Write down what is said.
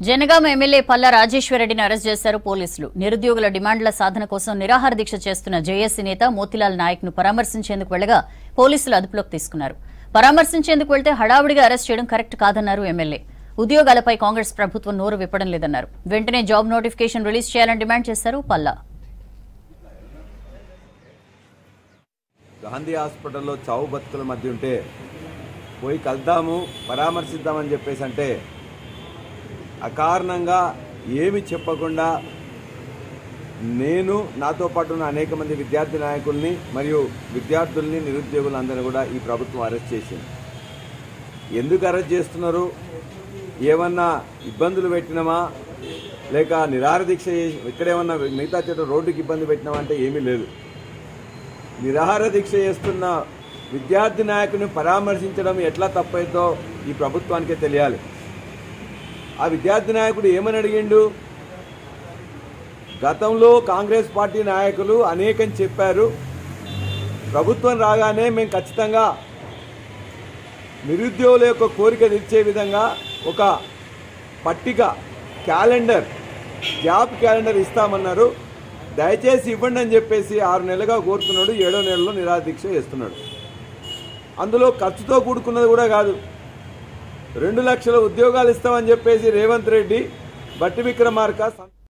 Janagama MLA Palla రాజేశ్వరరెడ్డిని arrest చేశారు పోలీసులు. నిరుద్యోగుల డిమాండ్ల సాధన కోసం నిరాహార దీక్ష చేస్తున్న జేఏసీ నేత మోతిలాల్ నాయక్ ను పరామర్శించేందుకు వెళ్లగా పోలీసులు అదుపులోకి తీసుకున్నారు. పరామర్శించేందుకు వెళ్తే హడావుడిగా అరెస్ట్ చేయడం కరెక్ట్ కాదన్నారు ఎమ్మెల్యే. ఉద్యోగాలపై కాంగ్రెస్ ప్రభుత్వం నోరు విప్పడం లేదన్నారు. వెంటనే జాబ్ నోటిఫికేషన్ రిలీజ్ చేయాలని డిమాండ్ చేశారు పల్లా. గాంధీ హాస్పిటల్లో చావు బతుకుల మధ్య ఉంటే పోయి కలుద్దాము పరామర్శిద్దామని చెప్పేసి అంటే అకారణంగా ఏమి చెప్పకుండా నేను నాతో పాటు ఉన్న అనేక మంది విద్యార్థి నాయకుల్ని మరియు విద్యార్థుల్ని నిరుద్యోగులందరినీ కూడా ఈ ప్రభుత్వం అరెస్ట్ చేసింది. ఎందుకు అరెస్ట్ చేస్తున్నారు? ఏమన్నా ఇబ్బందులు పెట్టినామా లేక నిరాహార దీక్ష ఇక్కడేమన్నా మిగతా చోట రోడ్డుకి ఇబ్బంది పెట్టినామా అంటే ఏమీ లేదు. నిరాహార దీక్ష చేస్తున్న విద్యార్థి నాయకుని పరామర్శించడం ఎట్లా తప్పైందో ఈ ప్రభుత్వానికే తెలియాలి. ఆ విద్యార్థి నాయకుడు ఏమని అడిగిండు? గతంలో కాంగ్రెస్ పార్టీ నాయకులు అనేకం చెప్పారు, ప్రభుత్వం రాగానే మేము ఖచ్చితంగా నిరుద్యోగుల యొక్క కోరిక తీర్చే విధంగా ఒక పట్టిక క్యాలెండర్ జాబ్ క్యాలెండర్ ఇస్తామన్నారు. దయచేసి ఇవ్వండి అని చెప్పేసి 6 నెలలుగా కోరుతున్నాడు. 7వ నెలలో నిరాహార దీక్ష చేస్తున్నాడు. అందులో ఖర్చుతో కూడుకున్నది కూడా కాదు. 2 లక్షల ఉద్యోగాలు ఇస్తామని చెప్పేసి రేవంత్ రెడ్డి, బట్టి విక్రమార్క